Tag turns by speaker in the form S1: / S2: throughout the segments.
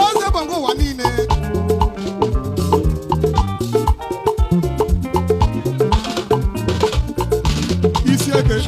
S1: Eze Bongo wanine. Isi eke.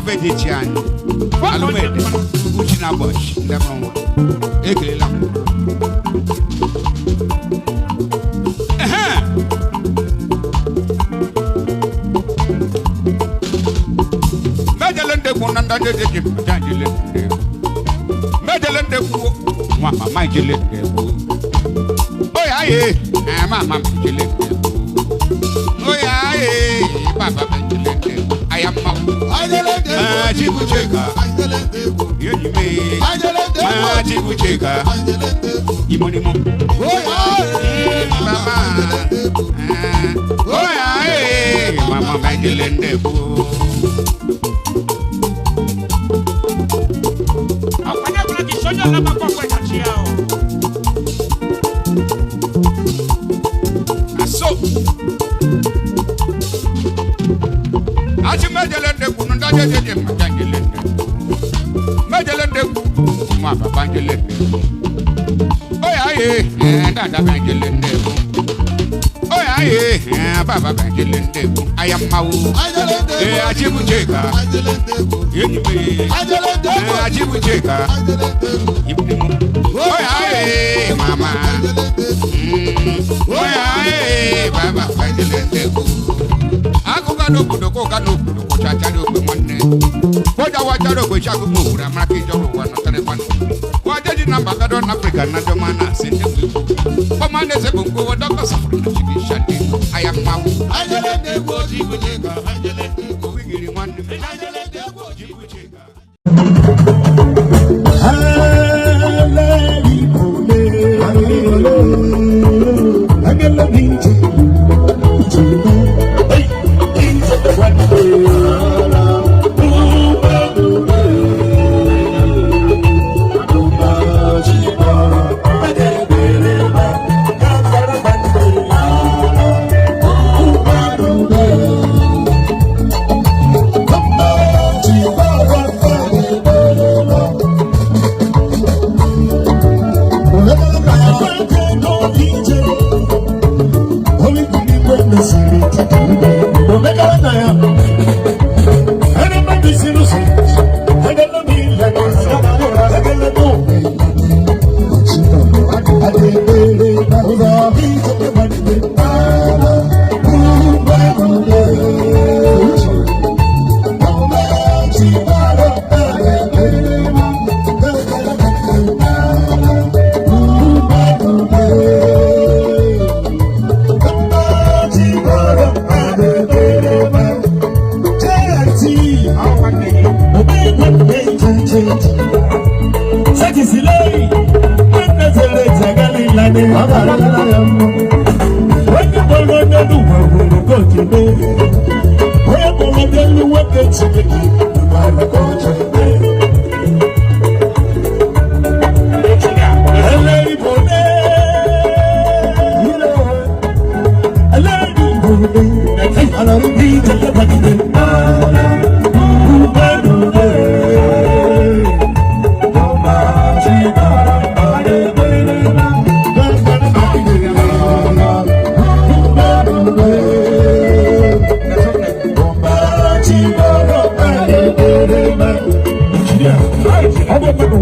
S2: Vedichian. Alumed, Uchina Bush, never one. Ekela. Madeline de Bonanda de Jim, Madeline de Mamma, my Gillet. Oh, yeah, Mamma, Gillet. Oh, yeah, Papa, I am Chibucheka. You may Chibucheka. Imonimo. Oh, Mama. Oh, yeah, Mama, Magdalene. So, Majalende kununda jeje majalende. Majalende mama banjelende. Oya ye, dada banjelende. Oya ye, baba banjelende. Ayamawu. Ajibucheka. Yenime. Ajibucheka. Ibnimu. Oya ye, mama. Oya ye, baba banjelende. No chachado money. What I watch out of which I could move, I'm not going to one of the one. What did you number that on Africa? Not your man, send the people. Come on, there's a book over Doctor Suffering. I am now. I let them go, Jibucheka. I let them go, Owigiri one. I let them go, Jibucheka. I get the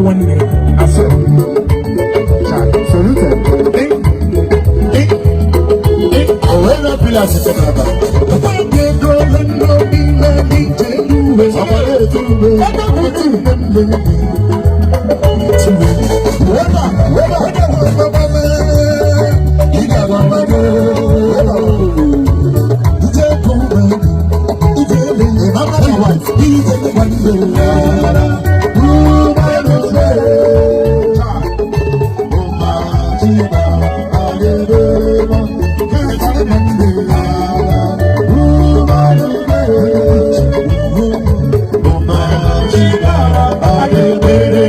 S3: Bye.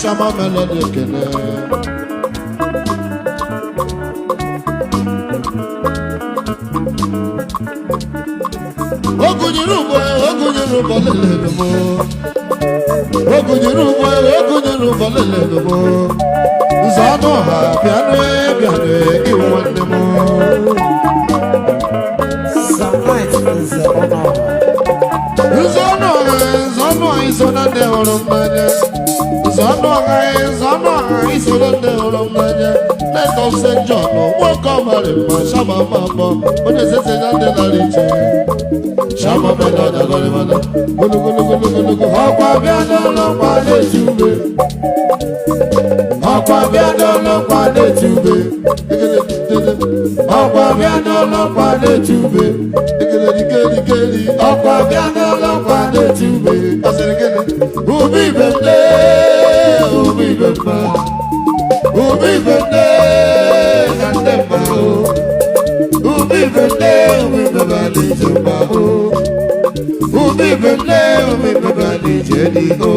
S3: Shama Melody Okere. Ogunyirubo lelelebo. Ogunyirubo lelelebo. Zano ha piano iwanemo.
S4: Some nights is honor.
S3: Zano isona de oromanya. Zano isona de oromanya. Let us say John, walk over in my Shama Mama. When they say that they are rich. Shama Melody, go. Aqua Biano, no Pale Tube. Aqua Biano, no Pale Tube. Aqua Biano, no Pale Tube. Aqua Biano, no Pale Tube. I said again, Ubi Bende, Ubi Bemba. Ubi Bende, Nandemba. Ubi Bende, Ubi Bemba, Nijemba. Ubi Bemba, Nijemba.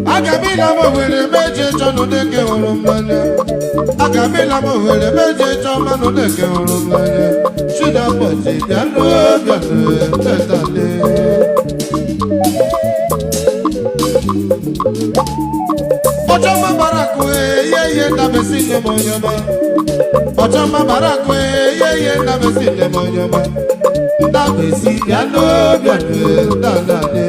S3: Agamila mo wele meje chonu deke oromanya. Agamila mo wele meje chonu deke oromanya. Shida poti biano tetale. Ochama barakwe ye na besile monyama. Ochama barakwe ye na besile monyama. Na besi biano tetale.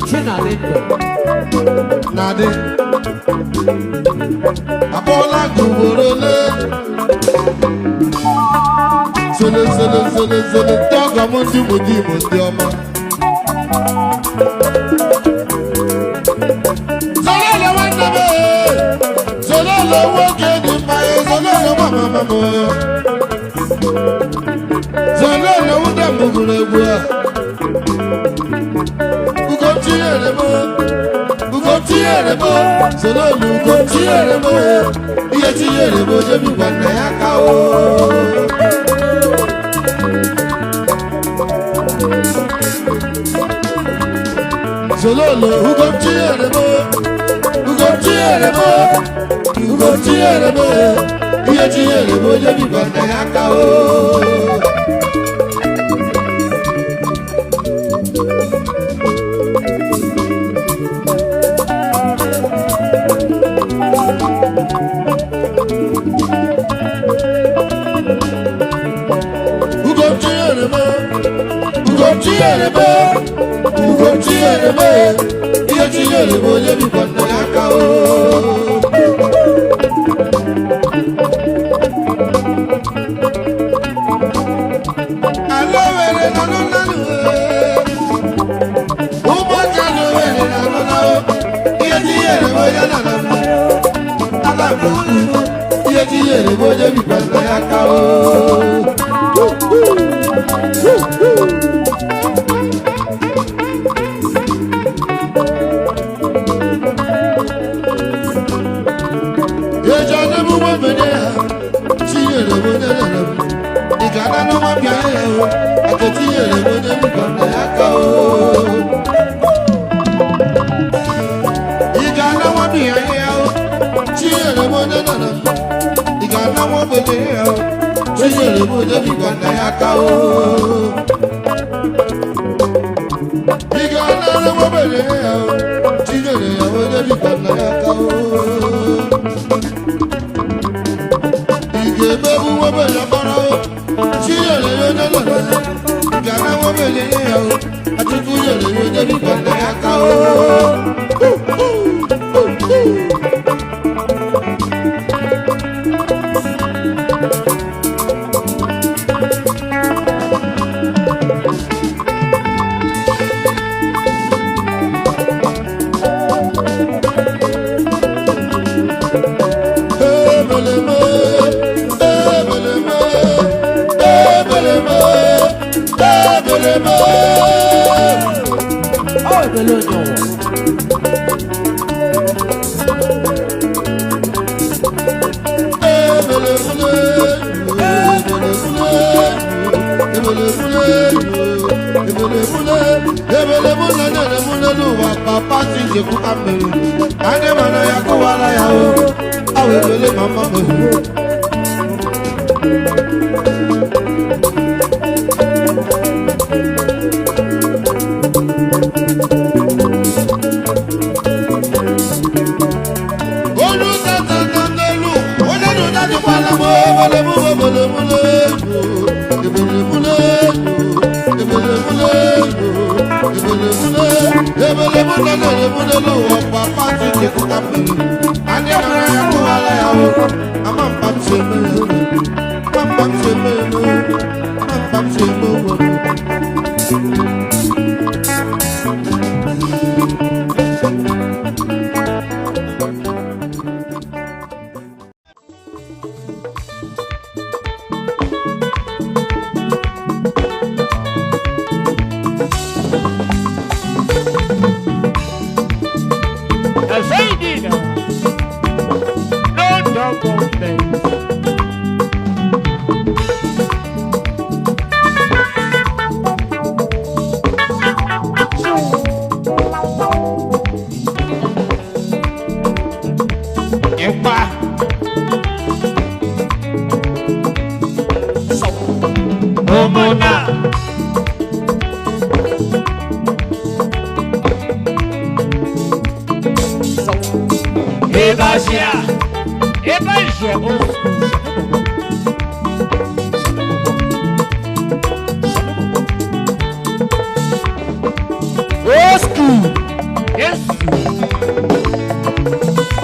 S4: Chinedu.
S3: Abola Guborole. Zele Toga Mundi Mudioma. Zololo Wandabe. Zololo Wokedi Maye. Zololo Mama. Zololo Wunda Mugulegua. Ugotielebo. Zololo Ugotielebo. Iyetielebo Jebi Banda Yakao. Zololo Ugotielebo. Iyetielebo Jebi Banda Yakao. Ugotielebo, iyetielebo Jebi Banda Yakao. Alowere nanu, umaka alowere nanu, iyetielebo yanana. Alabu, iyetielebo Jebi Banda Yakao.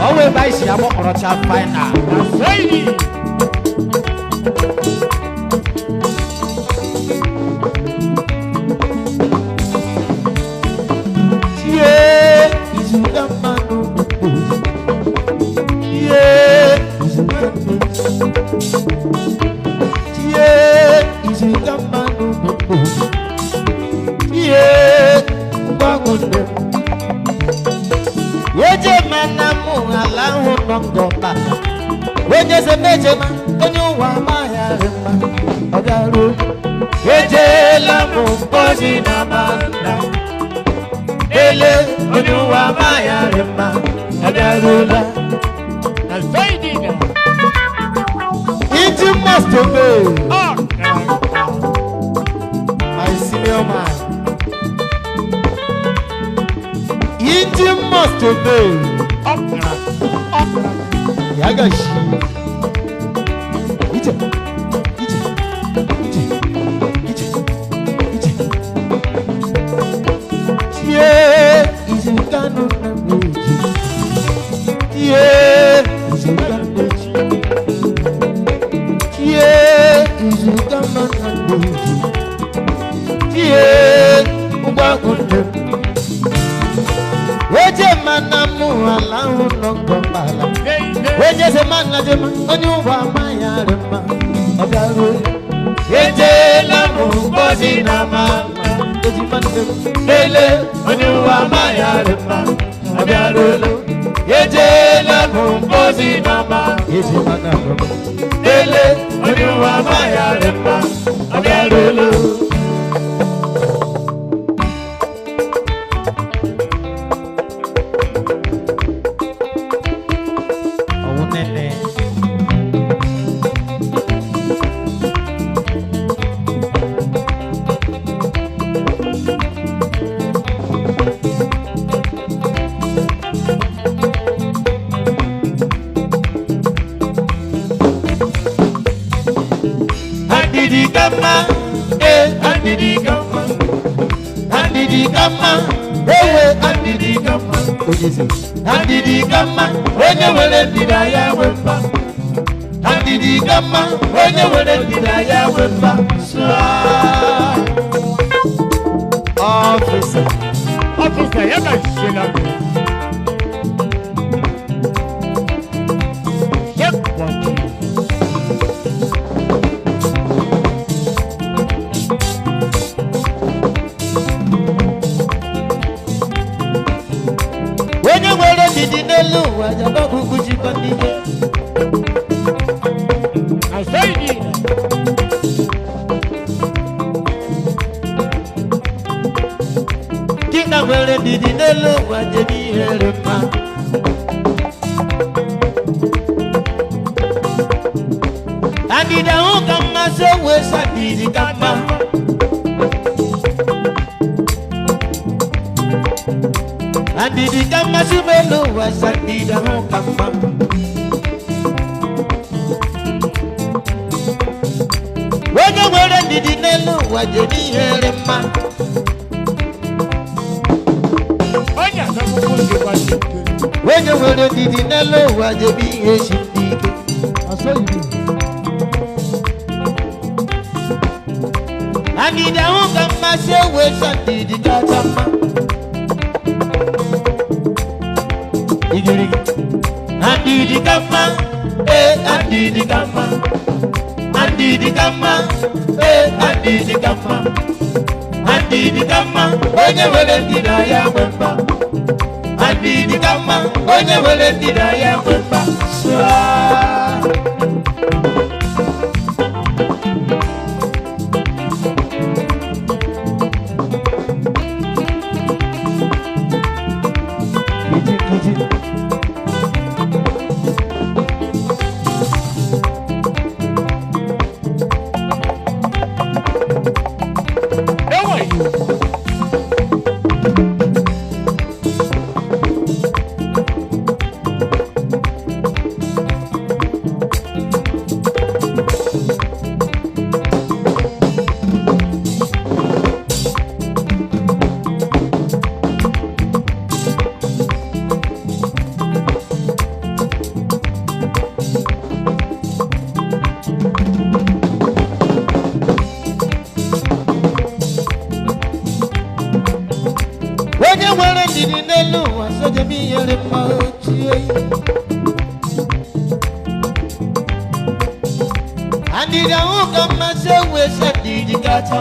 S4: Always by Shama Orocha final. Yeah, is you the man? Yeah, is you the man? Yeah, is you the man? Yeah, Bongo. Ejima na mu ala hu Ngorokpala. Ejima onye ụwa amaghị mma. Ọ bịaruo. Ejela m mposi na manda. Ele onye ụwa amaghị mma. Ọ bịaruola. Na fading. It must obey. My senior man. It must obey. Yagashi. Ije. Yeah, is you can yeah, is you can yeah, is you can yeah, Ubagunde. Ejima na mu ala hu Ngorokpala. Ejima onye ụwa amaghị mma. Ọ bịaruo. Ejela m mposi na manda. Ejima ele onye ụwa amaghị mma. Ọ bịaruo. Ejela m mposi na manda. Ejima ele onye ụwa amaghị mma. Ọ bịaruo. Andidi kama wenye wele ndida ya wemba. Andidi kama wenye wele ndida ya wemba. Officer yaka shela. Yep. yere machi. Andi da uka masewe sadi dikata.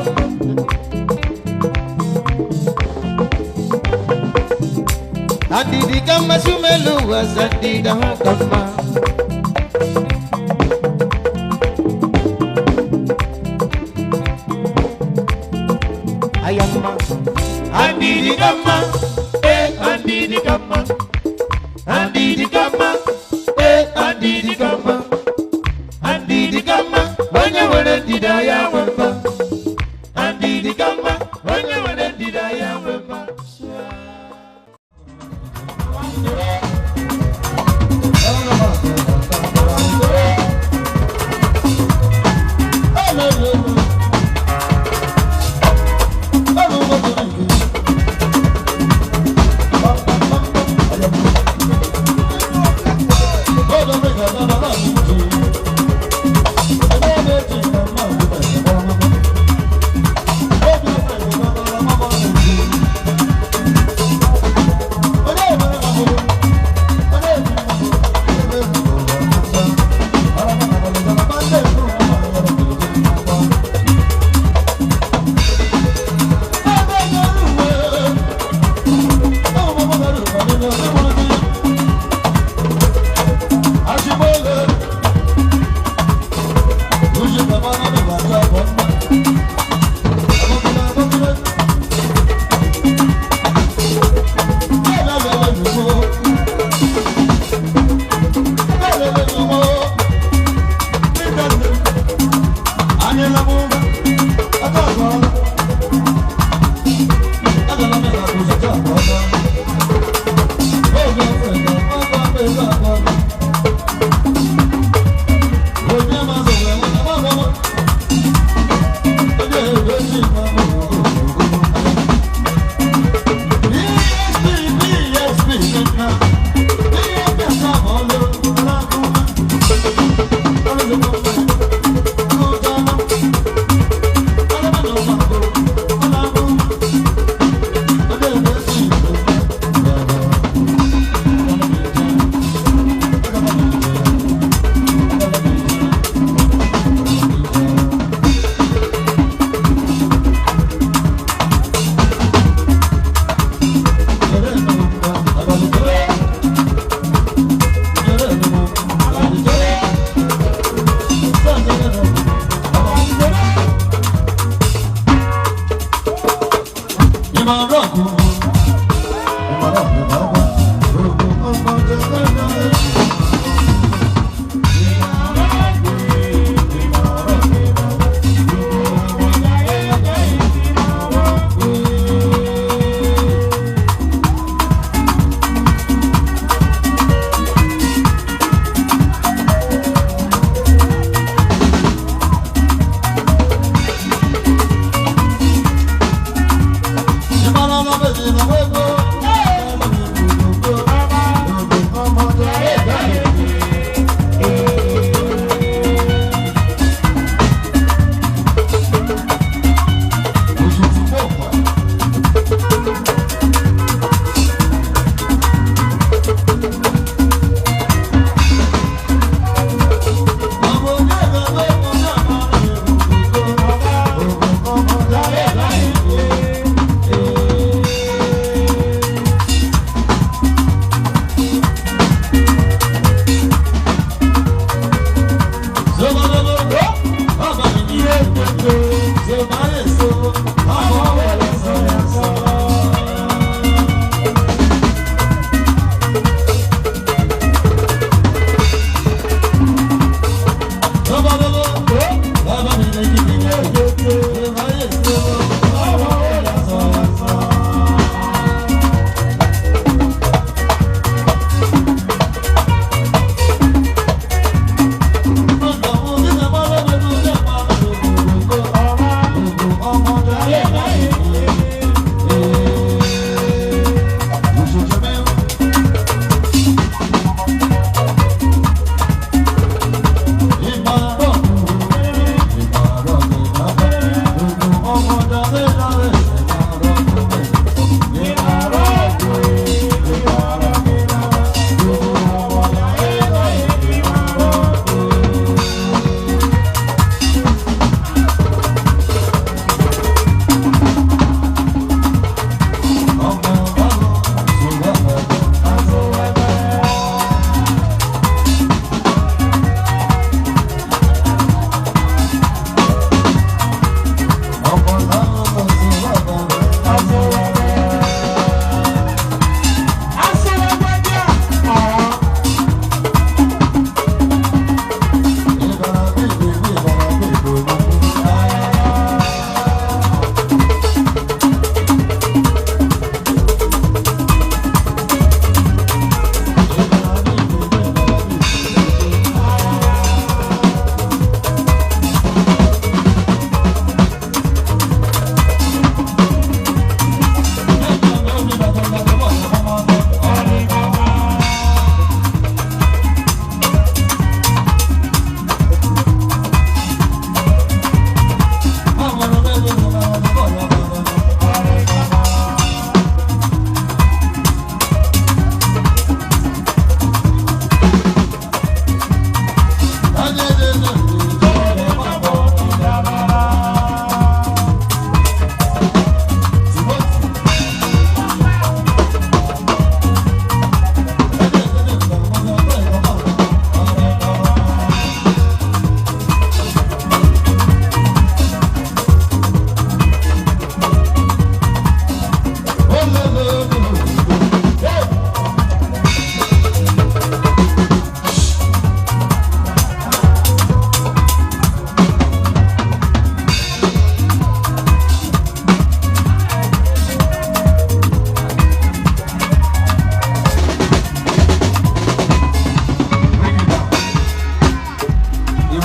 S4: Andi dikama sumelu wasadi da uka ma. Ayama. Andi dikama, andi dikama, andi dikama, andi dikama. Andi di kama, wanya wale didaya wemba. Andi di kama, wanya wale didaya wemba.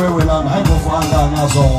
S5: we will have I go for and so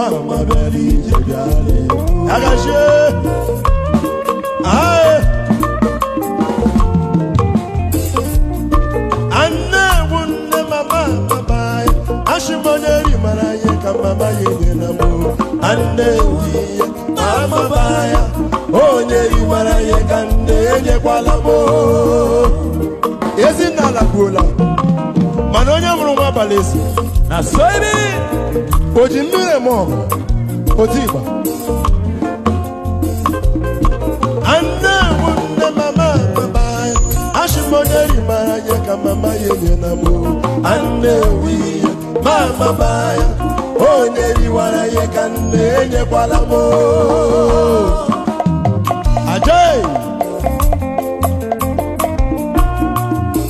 S3: Mama, Anewi mama baya onye riwara ye kande enyekwala mo ezinala kwuola mana onye mụrụ nwa abalị esi
S4: na soibi
S3: oji mmiri m ọgụ otu igba Anewi nne mama baya ashịmonye riwara ye ka mama ye nye na mo Anewi mama baya onye riwara ye ka nne enyekwala mo Ajay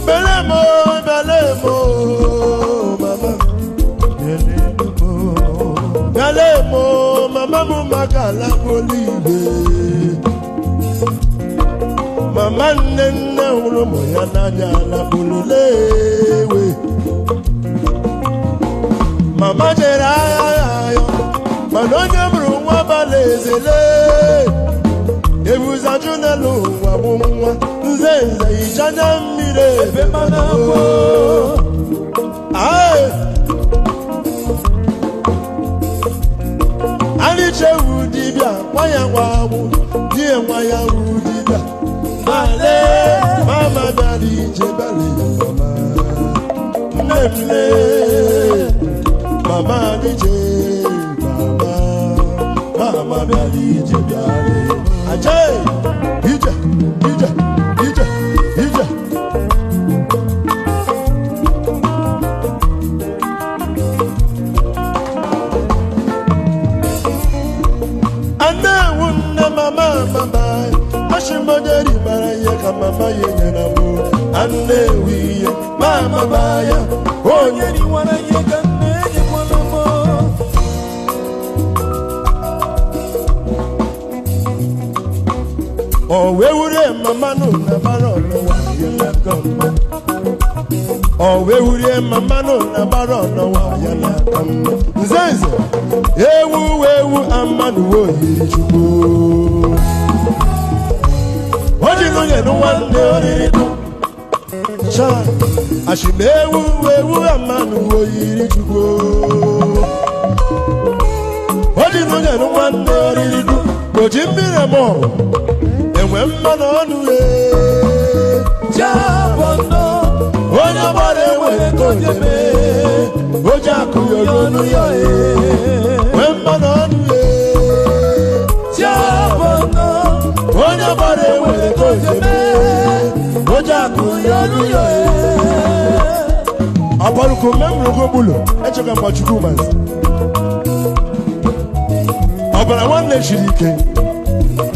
S3: Belemo mama Belemo mama mumakala bolibe Mama nene ulomo ya nanyala bululewe Mama jerayo manonye mru nwa balezele Ebuza junelu wa mumwa nzenze ijanya mmire ebe manako Aye Aliche udibia kwaya wawu die nwaya udibia Male mama dali jebale mama Nemle Mama nije Mama dali jebale Ajay Ija Anewunna mama Ashimoderi maraya ka mama yenye na mo Anewiye mama baya onye ni wana ye ka nenye mwana mo Owewure mama no na baro no wa yela kama Owewure mama no na baro no wa yela kama Nzenze ewu amanu wo yijugo Oji no ye no wande oriri Cha ashimewu amanu wo yijugo Oji no ye no wande oriri Oji mbire mo Enwe mmanụ ọnụ Jabono onye gbara enwere kojeme Oji akụ yoronu ya Enwe mmanụ ọnụ Jabono onye gbara enwere kojeme Oji akụ yoronu ya Abaruko memuru gobulu Echeka mgbachukwu mazi Ọbara nwanne shiri ike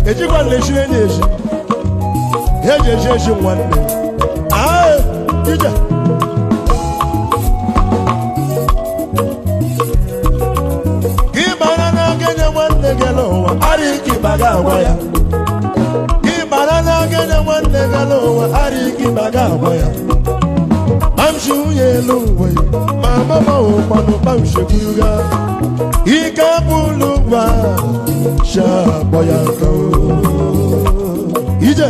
S3: Ejikwa nleshire n'eji eji nwanne ije Gị mara na agenye nwanne gị n'ụwa arịghị baga agwa ya Gị mara na agenye nwanne gị n'ụwa arịghị baga agwa ya Mamshi unye elu uwe ma mama ụkwanụ mamshi kwuga Ike bụlụ gwa Shabo ya nkao Ije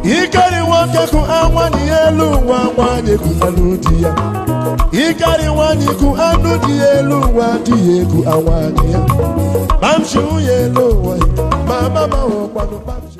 S3: Ikari wake ku anwani elu Wanwani ku anu diya Ikari wani ku anu di elu Wadiye ku anwani ya Mamshi uye elu Mama mawakwanu mamshi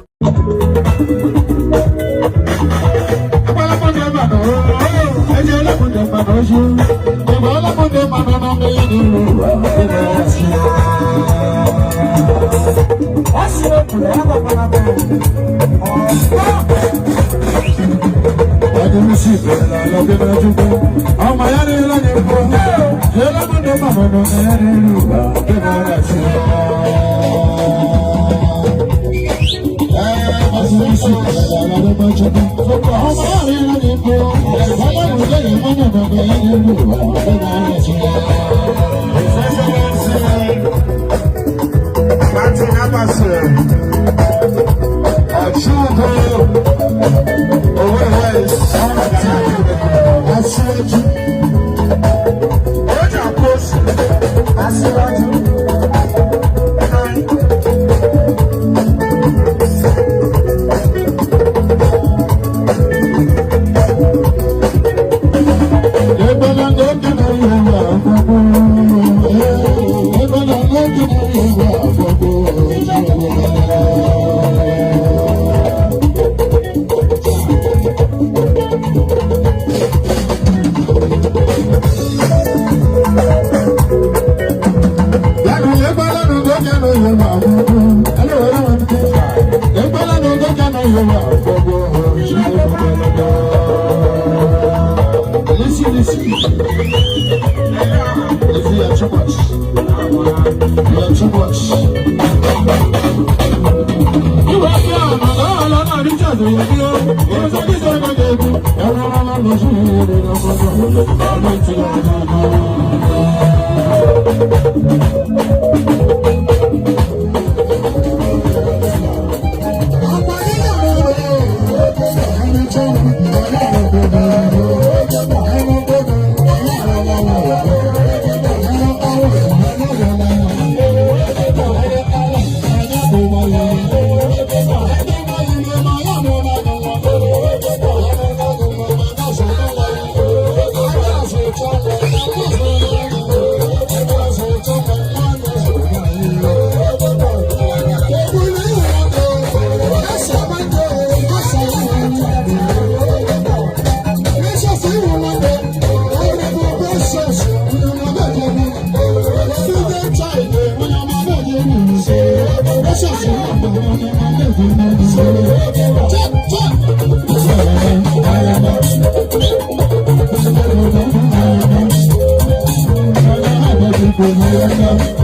S3: Thank you.